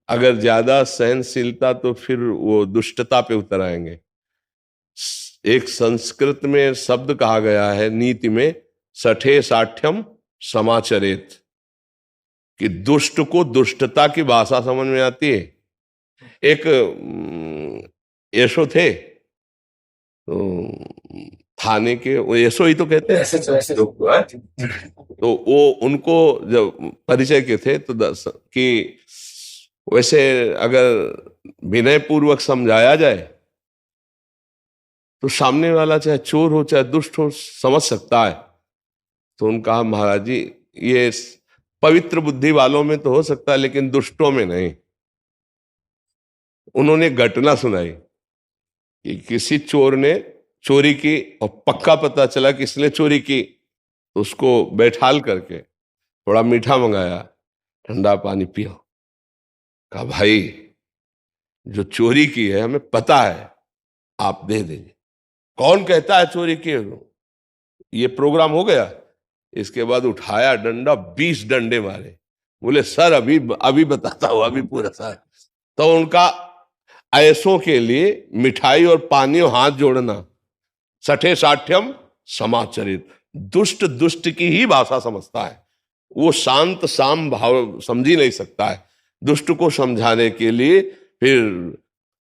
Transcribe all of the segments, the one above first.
अगर ज्यादा सहनशीलता तो फिर वो दुष्टता पे उतर आएंगे। एक संस्कृत में शब्द कहा गया है नीति में, सठे साठ्यम समाचरेत, कि दुष्ट को दुष्टता की भाषा समझ में आती है। एक यशो थे, तो थाने के, वो यशो ही तो कहते हैं ऐसे, तो ऐसे लोग तो वो उनको जब परिचय के थे तो कि वैसे अगर विनय पूर्वक समझाया जाए तो सामने वाला चाहे चोर हो चाहे दुष्ट हो समझ सकता है। तो उनका कहा महाराज जी, ये पवित्र बुद्धि वालों में तो हो सकता है लेकिन दुष्टों में नहीं। उन्होंने घटना सुनाई कि किसी चोर ने चोरी की और पक्का पता चला कि इसने चोरी की, तो उसको बैठाल करके थोड़ा मीठा मंगाया, ठंडा पानी पियो। कहा भाई, जो चोरी की है हमें पता है, आप दे दीजिए। कौन कहता है चोरी की? ये प्रोग्राम हो गया। इसके बाद उठाया डंडा, 20 डंडे मारे। बोले सर अभी अभी बताता हूं, अभी पूरा सर। तो उनका ऐसों के लिए मिठाई और पानी और हाथ जोड़ना, सठे साठ्यम समाचरित। दुष्ट दुष्ट की ही भाषा समझता है, वो शांत साम भाव समझ ही नहीं सकता है। दुष्ट को समझाने के लिए फिर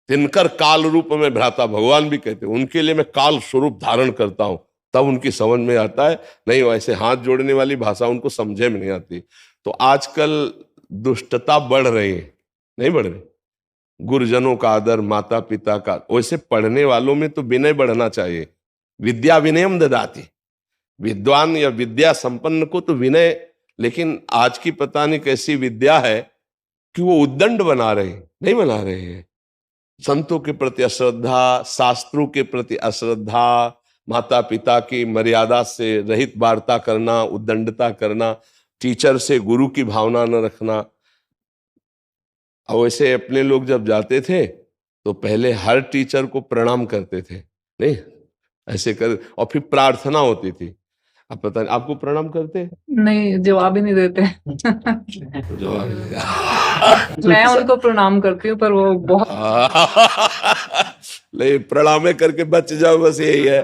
तिनकर काल रूप में भ्राता भगवान भी कहते हैं, उनके लिए मैं काल स्वरूप धारण करता हूं, तब उनकी समझ में आता है। नहीं वैसे हाथ जोड़ने वाली भाषा उनको समझे में नहीं आती। तो आजकल दुष्टता बढ़ रही है, नहीं बढ़ रही। गुरुजनों का आदर, माता पिता का, वैसे पढ़ने वालों में तो विनय बढ़ना चाहिए। विद्या विनयम ददाति, विद्वान या विद्या संपन्न को तो विनय। लेकिन आज की पता नहीं कैसी विद्या है कि वो उद्दंड बना रहे हैं, नहीं बना रहे हैं। संतों के प्रति अश्रद्धा, शास्त्रों के प्रति अश्रद्धा, माता पिता की मर्यादा से रहित वार्ता करना, उद्दंडता करना, टीचर से गुरु की भावना न रखना। और वैसे अपने लोग जब जाते थे तो पहले हर टीचर को प्रणाम करते थे, नहीं ऐसे कर, और फिर प्रार्थना होती थी। अब पता नहीं आपको प्रणाम करते? नहीं, जवाब ही नहीं देते। जवाब नहीं। मैं उनको प्रणाम करती हूँ पर वो बहुत नहीं, प्रणाम करके बच जाओ, बस यही है।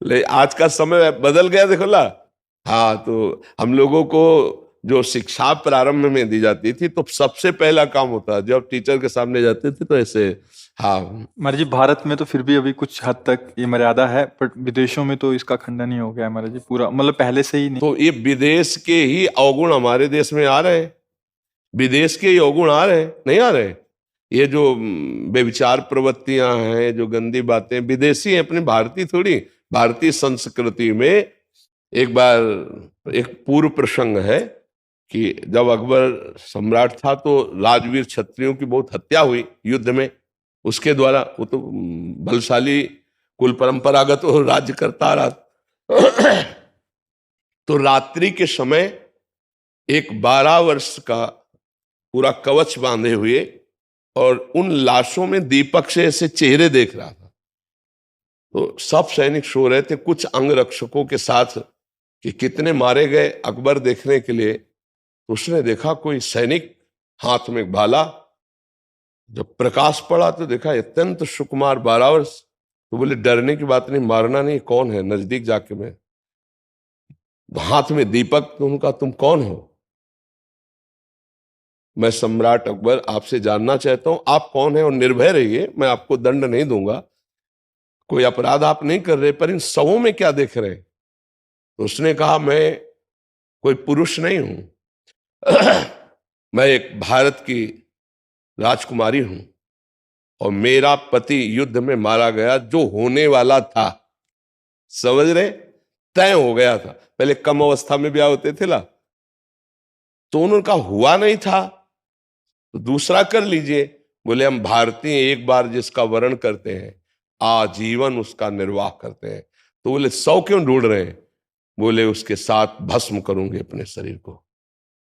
ले आज का समय बदल गया, देखो ला। हाँ, तो हम लोगों को जो शिक्षा प्रारंभ में दी जाती थी तो सबसे पहला काम होता जब टीचर के सामने जाते थे तो ऐसे। हाँ महाराज जी, भारत में तो फिर भी अभी कुछ हद तक ये मर्यादा है, पर विदेशों में तो इसका खंडन ही हो गया है महाराज जी, पूरा मतलब पहले से ही नहीं। तो ये विदेश के ही अवगुण हमारे देश में आ रहे हैं, विदेश के ही अवगुण आ रहे हैं, नहीं आ रहे। ये जो व्यभिचार प्रवृत्तियां हैं, जो गंदी बातें, विदेशी हैं, अपनी भारतीय थोड़ी। भारतीय संस्कृति में एक बार एक पूर्व प्रसंग है कि जब अकबर सम्राट था तो राजवीर क्षत्रियों की बहुत हत्या हुई युद्ध में उसके द्वारा। वो तो बलशाली कुल परंपरागत वो राज्य करता रहा। तो रात्रि के समय एक 12 वर्ष का पूरा कवच बांधे हुए और उन लाशों में दीपक से ऐसे चेहरे देख रहा था। तो सब सैनिक सो रहे थे, कुछ अंगरक्षकों के साथ कि कितने मारे गए अकबर देखने के लिए। तो उसने देखा कोई सैनिक हाथ में भाला, जब प्रकाश पड़ा तो देखा अत्यंत सुकुमार 12 वर्ष। तो बोले डरने की बात नहीं, मारना नहीं, कौन है? नजदीक जाके मैं, हाथ में दीपक। तो उनका तुम कौन हो? मैं सम्राट अकबर आपसे जानना चाहता हूं आप कौन है, और निर्भय रहिए, मैं आपको दंड नहीं दूंगा, कोई अपराध आप नहीं कर रहे, पर इन शवों में क्या देख रहे? तो उसने कहा मैं कोई पुरुष नहीं हूं। मैं एक भारत की राजकुमारी हूं और मेरा पति युद्ध में मारा गया, जो होने वाला था, समझ रहे, तय हो गया था। पहले कम अवस्था में ब्याह होते थे ला, तो उनका हुआ नहीं था तो दूसरा कर लीजिए। बोले हम भारतीय एक बार जिसका वर्ण करते हैं आजीवन उसका निर्वाह करते हैं। तो बोले 100 क्यों ढूंढ रहे हैं? बोले उसके साथ भस्म करूंगी अपने शरीर को,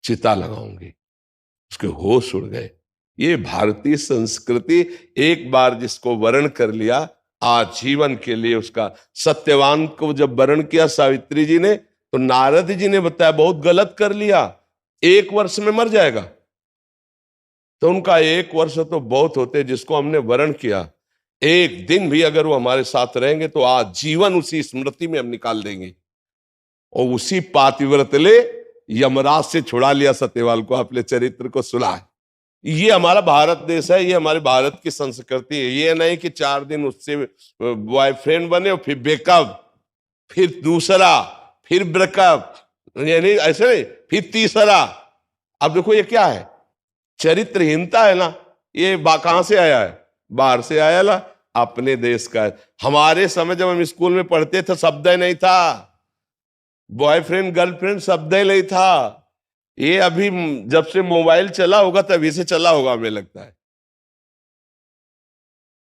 चिता लगाऊंगी। उसके होश उड़ गए। ये भारतीय संस्कृति, एक बार जिसको वर्ण कर लिया आजीवन के लिए उसका। सत्यवान को जब वर्ण किया सावित्री जी ने तो नारद जी ने बताया बहुत गलत कर लिया, 1 वर्ष में मर जाएगा। तो उनका 1 वर्ष तो बहुत होते जिसको हमने वर्ण किया, एक दिन भी अगर वो हमारे साथ रहेंगे तो आज जीवन उसी स्मृति में हम निकाल देंगे। और उसी पातिव्रत ले यमराज से छुड़ा लिया सत्यवाल को, अपने चरित्र को सुना है। ये हमारा भारत देश है, ये हमारे भारत की संस्कृति है। ये नहीं कि 4 दिन उससे बॉयफ्रेंड बने और फिर ब्रेकअप, फिर दूसरा, फिर ब्रेकअप, यानी ऐसे नहीं, फिर तीसरा। अब देखो ये क्या है, चरित्रहीनता है ना। ये कहां से आया है, बाहर से आया ला, अपने देश का है। हमारे समय जब हम स्कूल में पढ़ते थे शब्द ही नहीं था, बॉयफ्रेंड गर्लफ्रेंड शब्द ही नहीं था। ये अभी जब से मोबाइल चला होगा तभी से चला होगा, हमें लगता है।